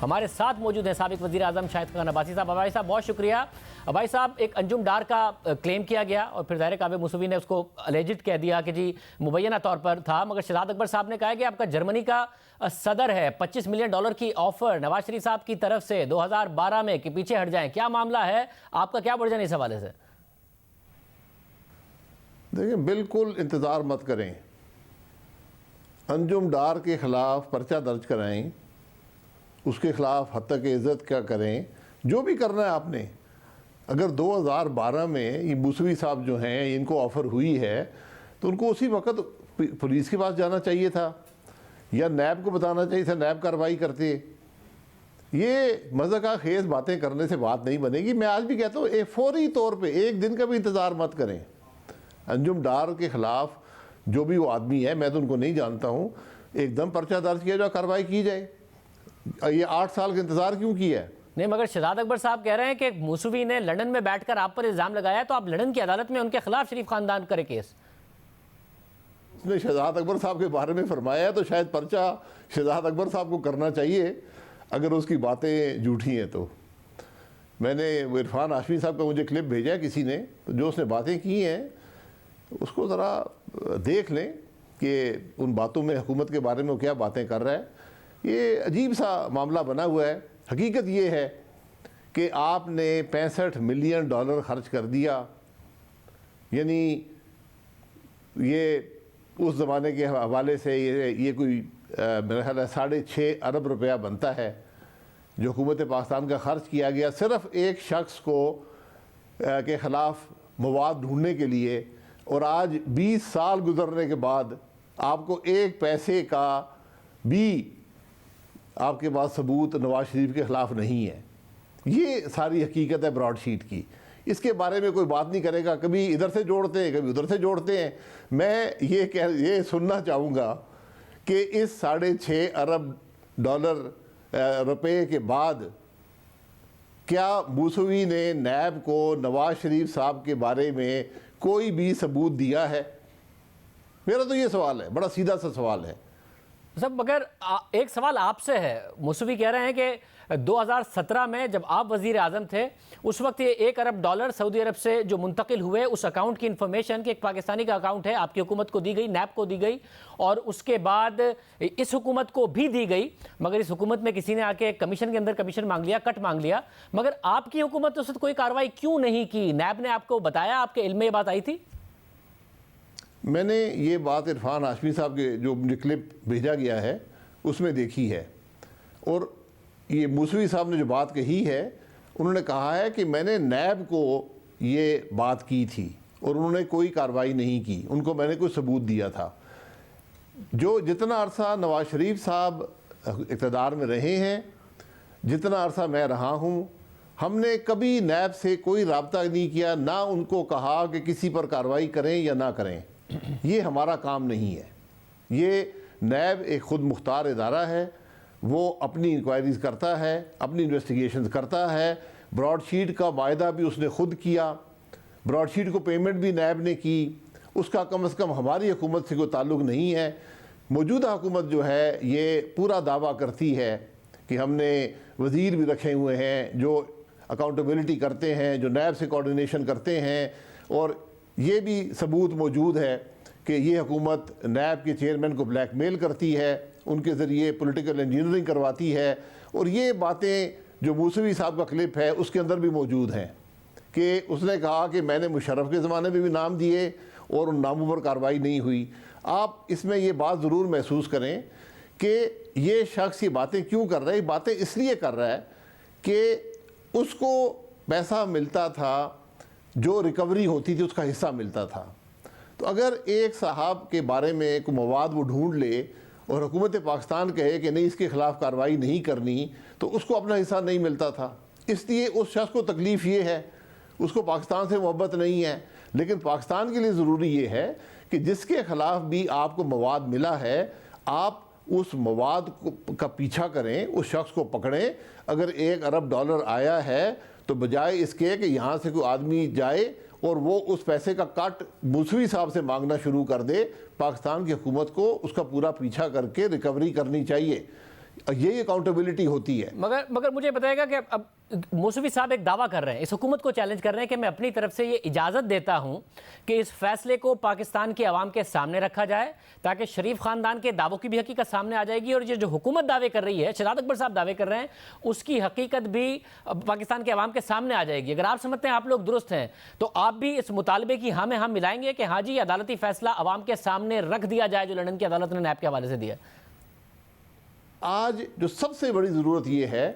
ہمارے ساتھ موجود ہیں سابق وزیر اعظم شاہد خاقان عباسی صاحب. عباسی صاحب بہت شکریہ. عباسی صاحب, ایک انجم ڈار کا کلیم کیا گیا اور پھر ظاہر کعبے موسوی نے اس کو الیجڈ کہہ دیا کہ جی مبینہ طور پر تھا, مگر شہزاد اکبر صاحب نے کہا کہ آپ کا جرمنی کا صدر ہے, $25 ملین کی آفر نواز شریف صاحب کی طرف سے 2012 میں کہ پیچھے ہٹ جائیں. کیا معاملہ ہے, آپ کا کیا ورژن اس حوالے سے؟ دیکھیں, بالکل انتظار مت کریں, انجم ڈار کے خلاف پرچہ درج کرائیں, اس کے خلاف حد تک عزت کیا کریں, جو بھی کرنا ہے آپ نے. اگر 2012 میں یہ موسوی صاحب جو ہیں ان کو آفر ہوئی ہے تو ان کو اسی وقت پولیس کے پاس جانا چاہیے تھا یا نیب کو بتانا چاہیے تھا, نیب کارروائی کرتے. یہ مذاق خیز باتیں کرنے سے بات نہیں بنے گی. میں آج بھی کہتا ہوں فوری طور پہ ایک دن کا بھی انتظار مت کریں. انجم ڈار کے خلاف جو بھی وہ آدمی ہے, میں تو ان کو نہیں جانتا ہوں, ایک دم پرچہ درج کیا جائے, کارروائی کی جائے. یہ 8 سال کا انتظار کیوں کیا ہے؟ نہیں, مگر شہزاد اکبر صاحب کہہ رہے ہیں کہ موسوی نے لندن میں بیٹھ کر آپ پر الزام لگایا تو آپ لندن کی عدالت میں ان کے خلاف شریف خاندان کرے کیس. اس نے شہزاد اکبر صاحب کے بارے میں فرمایا ہے تو شاید پرچہ شہزاد اکبر صاحب کو کرنا چاہیے اگر اس کی باتیں جھوٹی ہیں تو. میں نے وہ عرفان ہاشمی صاحب کا مجھے کلپ بھیجا ہے کسی نے, تو جو اس نے باتیں کی ہیں اس کو ذرا دیکھ لیں کہ ان باتوں میں حکومت کے بارے میں وہ کیا باتیں کر رہا ہے. یہ عجیب سا معاملہ بنا ہوا ہے. حقیقت یہ ہے کہ آپ نے $65 ملین خرچ کر دیا, یعنی یہ اس زمانے کے حوالے سے یہ کوئی میرا خیال ہے 6.5 ارب روپیہ بنتا ہے جو حکومت پاکستان کا خرچ کیا گیا صرف ایک شخص کو کے خلاف مواد ڈھونڈنے کے لیے. اور آج 20 سال گزرنے کے بعد آپ کو ایک پیسے کا بھی آپ کے پاس ثبوت نواز شریف کے خلاف نہیں ہے. یہ ساری حقیقت ہے براڈ شیٹ کی. اس کے بارے میں کوئی بات نہیں کرے گا, کبھی ادھر سے جوڑتے ہیں کبھی ادھر سے جوڑتے ہیں. میں یہ سننا چاہوں گا کہ اس 6.5 ارب روپے کے بعد کیا موسوی نے نیب کو نواز شریف صاحب کے بارے میں کوئی بھی ثبوت دیا ہے؟ میرا تو یہ سوال ہے, بڑا سیدھا سا سوال ہے. صاحب مگر ایک سوال آپ سے ہے. موسوی کہہ رہے ہیں کہ 2017 میں جب آپ وزیر اعظم تھے اس وقت یہ $1 ارب سعودی عرب سے جو منتقل ہوئے اس اکاؤنٹ کی انفارمیشن کہ ایک پاکستانی کا اکاؤنٹ ہے آپ کی حکومت کو دی گئی, نیب کو دی گئی اور اس کے بعد اس حکومت کو بھی دی گئی, مگر اس حکومت میں کسی نے آ کے کمیشن کے اندر کمیشن مانگ لیا, کٹ مانگ لیا. مگر آپ کی حکومت اس وقت کوئی کارروائی کیوں نہیں کی؟ نیب نے آپ کو بتایا, آپ کے علم میں یہ بات آئی تھی؟ میں نے یہ بات عرفان ہاشمی صاحب کے جو مجھے کلپ بھیجا گیا ہے اس میں دیکھی ہے, اور یہ موسوی صاحب نے جو بات کہی ہے انہوں نے کہا ہے کہ میں نے نیب کو یہ بات کی تھی اور انہوں نے کوئی کارروائی نہیں کی, ان کو میں نے کوئی ثبوت دیا تھا. جو جتنا عرصہ نواز شریف صاحب اقتدار میں رہے ہیں, جتنا عرصہ میں رہا ہوں, ہم نے کبھی نیب سے کوئی رابطہ نہیں کیا, نہ ان کو کہا کہ کسی پر کارروائی کریں یا نہ کریں. یہ ہمارا کام نہیں ہے. یہ نیب ایک خود مختار ادارہ ہے, وہ اپنی انکوائریز کرتا ہے, اپنی انویسٹیگیشنز کرتا ہے. براڈ شیٹ کا معاہدہ بھی اس نے خود کیا, براڈ شیٹ کو پیمنٹ بھی نیب نے کی, اس کا کم از کم ہماری حکومت سے کوئی تعلق نہیں ہے. موجودہ حکومت جو ہے یہ پورا دعویٰ کرتی ہے کہ ہم نے وزیر بھی رکھے ہوئے ہیں جو اکاؤنٹیبلٹی کرتے ہیں, جو نیب سے کوارڈینیشن کرتے ہیں, اور یہ بھی ثبوت موجود ہے کہ یہ حکومت نیب کے چیئرمین کو بلیک میل کرتی ہے, ان کے ذریعے پولیٹیکل انجینئرنگ کرواتی ہے. اور یہ باتیں جو موسوی صاحب کا کلپ ہے اس کے اندر بھی موجود ہیں کہ اس نے کہا کہ میں نے مشرف کے زمانے میں بھی نام دیے اور ان ناموں پر کارروائی نہیں ہوئی. آپ اس میں یہ بات ضرور محسوس کریں کہ یہ شخص یہ باتیں کیوں کر رہا ہے. یہ باتیں اس لیے کر رہا ہے کہ اس کو پیسہ ملتا تھا, جو ریکوری ہوتی تھی اس کا حصہ ملتا تھا. تو اگر ایک صاحب کے بارے میں کوئی مواد وہ ڈھونڈ لے اور حکومت پاکستان کہے کہ نہیں اس کے خلاف کارروائی نہیں کرنی, تو اس کو اپنا حصہ نہیں ملتا تھا. اس لیے اس شخص کو تکلیف یہ ہے, اس کو پاکستان سے محبت نہیں ہے. لیکن پاکستان کے لیے ضروری یہ ہے کہ جس کے خلاف بھی آپ کو مواد ملا ہے آپ اس مواد کا پیچھا کریں, اس شخص کو پکڑیں. اگر $1 ارب آیا ہے تو بجائے اس کے کہ یہاں سے کوئی آدمی جائے اور وہ اس پیسے کا کٹ موسوی صاحب سے مانگنا شروع کر دے, پاکستان کی حکومت کو اس کا پورا پیچھا کر کے ریکوری کرنی چاہیے. یہی اکاؤنٹیبلٹی ہوتی ہے. مگر مجھے بتائے گا کہ اب موسوی صاحب ایک دعویٰ کر رہے ہیں, اس حکومت کو چیلنج کر رہے ہیں کہ میں اپنی طرف سے یہ اجازت دیتا ہوں کہ اس فیصلے کو پاکستان کی عوام کے سامنے رکھا جائے تاکہ شریف خاندان کے دعووں کی بھی حقیقت سامنے آ جائے گی, اور یہ جو حکومت دعوے کر رہی ہے, شہزاد اکبر صاحب دعوے کر رہے ہیں, اس کی حقیقت بھی پاکستان کے عوام کے سامنے آ جائے گی. اگر آپ سمجھتے ہیں آپ لوگ درست ہیں تو آپ بھی اس مطالبے کی ہاں میں ہم ملائیں گے کہ ہاں جی عدالتی فیصلہ عوام کے سامنے رکھ دیا جائے جو لندن کی عدالت نے نیب کے حوالے سے دیا. آج جو سب سے بڑی ضرورت یہ ہے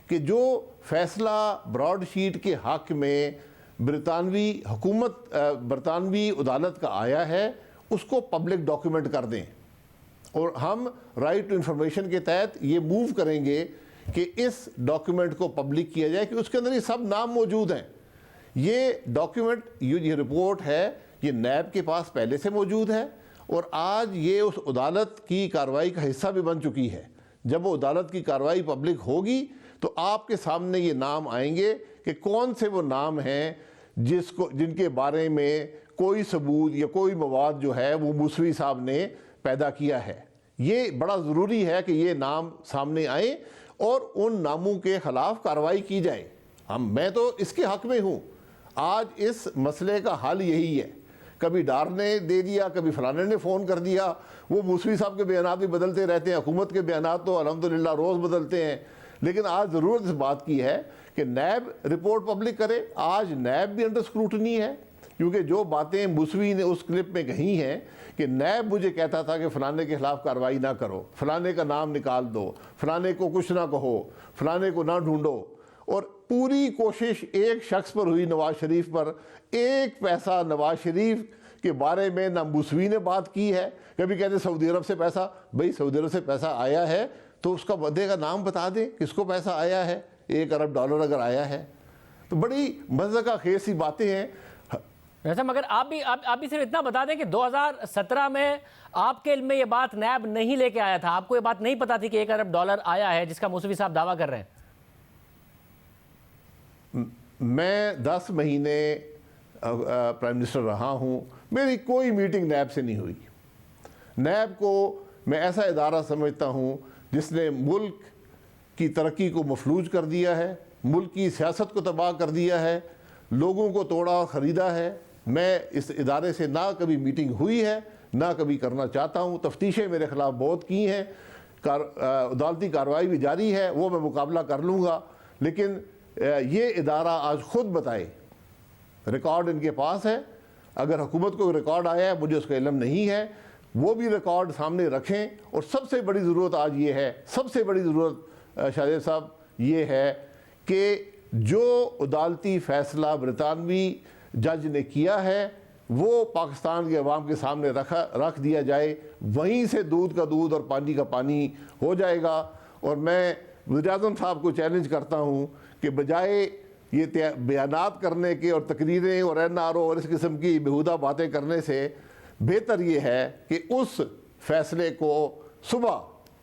کہ جو فیصلہ براڈ شیٹ کے حق میں برطانوی حکومت برطانوی عدالت کا آیا ہے اس کو پبلک ڈاکیومنٹ کر دیں, اور ہم رائٹ ٹو انفارمیشن کے تحت یہ موو کریں گے کہ اس ڈاکیومنٹ کو پبلک کیا جائے کہ اس کے اندر یہ سب نام موجود ہیں. یہ ڈاکیومنٹ, یہ رپورٹ ہے, یہ نیب کے پاس پہلے سے موجود ہے, اور آج یہ اس عدالت کی کارروائی کا حصہ بھی بن چکی ہے. جب وہ عدالت کی کارروائی پبلک ہوگی تو آپ کے سامنے یہ نام آئیں گے کہ کون سے وہ نام ہیں جن کے بارے میں کوئی ثبوت یا کوئی مواد جو ہے وہ موسوی صاحب نے پیدا کیا ہے. یہ بڑا ضروری ہے کہ یہ نام سامنے آئیں اور ان ناموں کے خلاف کارروائی کی جائے. میں تو اس کے حق میں ہوں. آج اس مسئلے کا حل یہی ہے. کبھی ڈار نے دے دیا, کبھی فلانے نے فون کر دیا, وہ موسوی صاحب کے بیانات بھی بدلتے رہتے ہیں, حکومت کے بیانات تو الحمدللہ روز بدلتے ہیں. لیکن آج ضرورت اس بات کی ہے کہ نیب رپورٹ پبلک کرے. آج نیب بھی انڈر اسکروٹنی ہے, کیونکہ جو باتیں موسوی نے اس کلپ میں کہی ہیں کہ نیب مجھے کہتا تھا کہ فلانے کے خلاف کارروائی نہ کرو, فلانے کا نام نکال دو, فلانے کو کچھ نہ کہو, فلانے کو نہ ڈھونڈو, اور پوری کوشش ایک شخص پر ہوئی, نواز شریف پر. ایک پیسہ نواز شریف کے بارے میں نہ موسوی نے بات کی ہے. کبھی کہتے ہیں سعودی عرب سے پیسہ, بھئی سعودی عرب سے پیسہ آیا ہے تو اس کا بندے کا نام بتا دیں کس کو پیسہ آیا ہے. $1 ارب اگر آیا ہے تو بڑی مزہ خیز سی باتیں ہیں. ویسے مگر آپ بھی صرف اتنا بتا دیں کہ 2017 میں آپ کے علم میں یہ بات نیب نہیں لے کے آیا تھا, آپ کو یہ بات نہیں پتا تھی کہ $1 ارب آیا ہے جس کا موسوی صاحب دعویٰ کر رہے ہیں. میں 10 مہینے پرائم منسٹر رہا ہوں, میری کوئی میٹنگ نیب سے نہیں ہوئی. نیب کو میں ایسا ادارہ سمجھتا ہوں جس نے ملک کی ترقی کو مفلوج کر دیا ہے, ملک کی سیاست کو تباہ کر دیا ہے, لوگوں کو توڑا اور خریدا ہے. میں اس ادارے سے نہ کبھی میٹنگ ہوئی ہے نہ کبھی کرنا چاہتا ہوں. تفتیشیں میرے خلاف بہت کی ہیں, عدالتی کارروائی بھی جاری ہے, وہ میں مقابلہ کر لوں گا. لیکن یہ ادارہ آج خود بتائے, ریکارڈ ان کے پاس ہے. اگر حکومت کو ریکارڈ آیا ہے, مجھے اس کا علم نہیں ہے, وہ بھی ریکارڈ سامنے رکھیں. اور سب سے بڑی ضرورت آج یہ ہے, سب سے بڑی ضرورت شاہزیب صاحب یہ ہے کہ جو عدالتی فیصلہ برطانوی جج نے کیا ہے وہ پاکستان کے عوام کے سامنے رکھ دیا جائے. وہیں سے دودھ کا دودھ اور پانی کا پانی ہو جائے گا. اور میں وزیر اعظم صاحب کو چیلنج کرتا ہوں کہ بجائے یہ بیانات کرنے کے اور تقریریں اور NRO اور اس قسم کی بیہودہ باتیں کرنے سے بہتر یہ ہے کہ اس فیصلے کو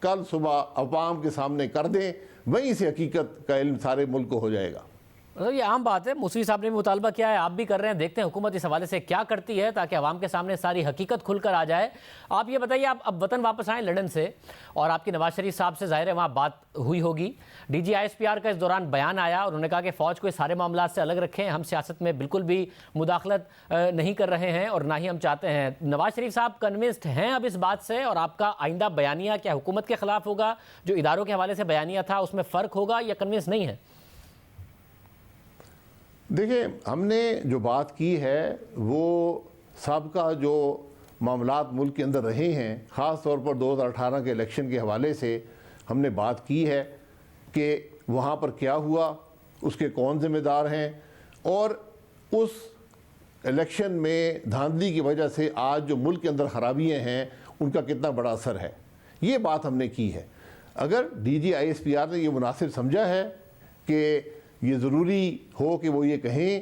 کل صبح عوام کے سامنے کر دیں. وہیں سے حقیقت کا علم سارے ملک کو ہو جائے گا. یہ عام بات ہے, موسوی صاحب نے بھی مطالبہ کیا ہے, آپ بھی کر رہے ہیں. دیکھتے ہیں حکومت اس حوالے سے کیا کرتی ہے تاکہ عوام کے سامنے ساری حقیقت کھل کر آ جائے. آپ یہ بتائیے, آپ اب وطن واپس آئیں لندن سے, اور آپ کی نواز شریف صاحب سے ظاہر ہے وہاں بات ہوئی ہوگی. DGISPR کا اس دوران بیان آیا اور انہوں نے کہا کہ فوج کو اس سارے معاملات سے الگ رکھیں, ہم سیاست میں بالکل بھی مداخلت نہیں کر رہے ہیں اور نہ ہی ہم چاہتے ہیں. نواز شریف صاحب کنونسڈ ہیں اب اس بات سے, اور آپ کا آئندہ بیانیہ کیا حکومت کے خلاف ہوگا, جو اداروں کے حوالے سے بیانیہ تھا اس میں فرق ہوگا, یا کنونس نہیں ہے؟ دیکھیں, ہم نے جو بات کی ہے وہ سابقہ جو معاملات ملک کے اندر رہے ہیں, خاص طور پر 2018 کے الیکشن کے حوالے سے ہم نے بات کی ہے کہ وہاں پر کیا ہوا, اس کے کون ذمہ دار ہیں, اور اس الیکشن میں دھاندلی کی وجہ سے آج جو ملک کے اندر خرابیاں ہیں ان کا کتنا بڑا اثر ہے. یہ بات ہم نے کی ہے. اگر DGISPR نے یہ مناسب سمجھا ہے کہ یہ ضروری ہو کہ وہ یہ کہیں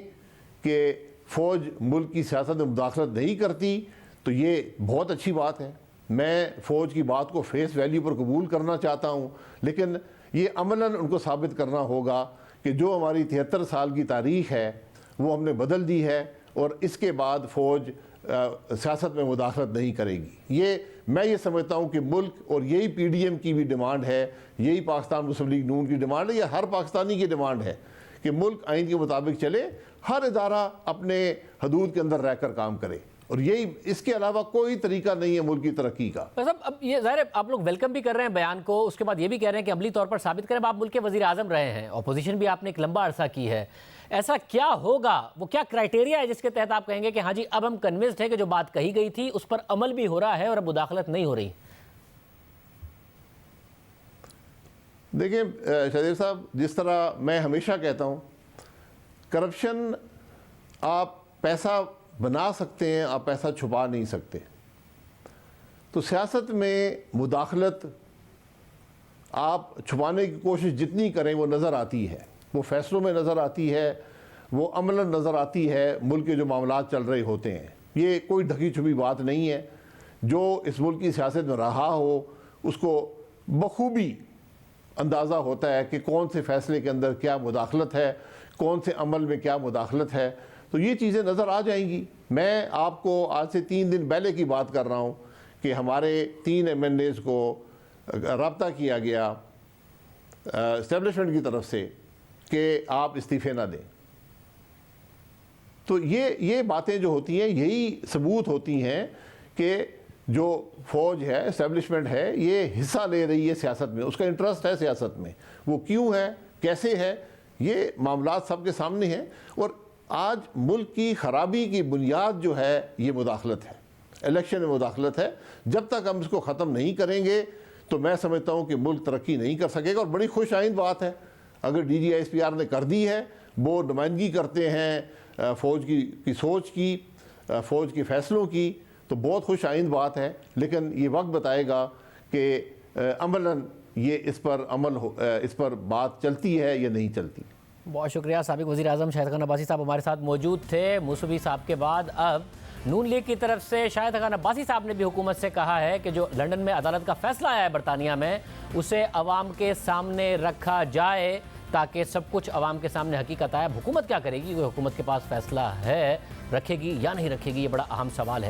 کہ فوج ملک کی سیاست میں مداخلت نہیں کرتی, تو یہ بہت اچھی بات ہے. میں فوج کی بات کو فیس ویلیو پر قبول کرنا چاہتا ہوں, لیکن یہ عملاً ان کو ثابت کرنا ہوگا کہ جو ہماری 73 سال کی تاریخ ہے وہ ہم نے بدل دی ہے, اور اس کے بعد فوج سیاست میں مداخلت نہیں کرے گی. یہ میں یہ سمجھتا ہوں کہ ملک اور یہی پی ڈی ایم کی بھی ڈیمانڈ ہے, یہی پاکستان مسلم لیگ نون کی ڈیمانڈ ہے, یہ ہر پاکستانی کی ڈیمانڈ ہے کہ ملک آئین کے مطابق چلے, ہر ادارہ اپنے حدود کے اندر رہ کر کام کرے, اور یہی اس کے علاوہ کوئی طریقہ نہیں ہے ملک کی ترقی کا. صاحب اب یہ ظاہر ہے آپ لوگ ویلکم بھی کر رہے ہیں بیان کو, اس کے بعد یہ بھی کہہ رہے ہیں کہ عملی طور پر ثابت کریں. آپ ملک کے وزیر اعظم رہے ہیں, اپوزیشن بھی آپ نے ایک لمبا عرصہ کی ہے, ایسا کیا ہوگا, وہ کیا کرائٹیریا ہے جس کے تحت آپ کہیں گے کہ ہاں جی اب ہم کنونسڈ ہیں کہ جو بات کہی گئی تھی اس پر عمل بھی ہو رہا ہے اور اب مداخلت نہیں ہو رہی؟ دیکھیں شہزاد صاحب, جس طرح میں ہمیشہ کہتا ہوں, کرپشن آپ پیسہ بنا سکتے ہیں, آپ پیسہ چھپا نہیں سکتے. تو سیاست میں مداخلت آپ چھپانے کی کوشش جتنی کریں وہ نظر آتی ہے, وہ فیصلوں میں نظر آتی ہے, وہ عملاً نظر آتی ہے, ملک کے جو معاملات چل رہے ہوتے ہیں. یہ کوئی ڈھکی چھپی بات نہیں ہے. جو اس ملک کی سیاست میں رہا ہو اس کو بخوبی اندازہ ہوتا ہے کہ کون سے فیصلے کے اندر کیا مداخلت ہے, کون سے عمل میں کیا مداخلت ہے. تو یہ چیزیں نظر آ جائیں گی. میں آپ کو آج سے 3 دن پہلے کی بات کر رہا ہوں کہ ہمارے 3 MNAs کو رابطہ کیا گیا اسٹیبلشمنٹ کی طرف سے کہ آپ استعفے نہ دیں. تو یہ باتیں جو ہوتی ہیں یہی ثبوت ہوتی ہیں کہ جو فوج ہے, اسٹیبلشمنٹ ہے, یہ حصہ لے رہی ہے سیاست میں, اس کا انٹرسٹ ہے سیاست میں. وہ کیوں ہے, کیسے ہے, یہ معاملات سب کے سامنے ہیں. اور آج ملک کی خرابی کی بنیاد جو ہے یہ مداخلت ہے, الیکشن میں مداخلت ہے. جب تک ہم اس کو ختم نہیں کریں گے تو میں سمجھتا ہوں کہ ملک ترقی نہیں کر سکے گا. اور بڑی خوش آئند بات ہے اگر DGISPR نے کر دی ہے, وہ نمائندگی کرتے ہیں فوج کی سوچ کی, فوج کے فیصلوں کی, تو بہت خوش آئند بات ہے. لیکن یہ وقت بتائے گا کہ عملاً یہ اس پر بات چلتی ہے یا نہیں چلتی. بہت شکریہ. سابق وزیر اعظم شاہد خان عباسی صاحب ہمارے ساتھ موجود تھے. موسوی صاحب کے بعد اب نون لیگ کی طرف سے شاہد خان عباسی صاحب نے بھی حکومت سے کہا ہے کہ جو لندن میں عدالت کا فیصلہ آیا ہے برطانیہ میں, اسے عوام کے سامنے رکھا جائے تاکہ سب کچھ عوام کے سامنے حقیقت آئے. اب حکومت کیا کرے گی, حکومت کے پاس فیصلہ ہے, رکھے گی یا نہیں رکھے گی, یہ بڑا اہم سوال ہے.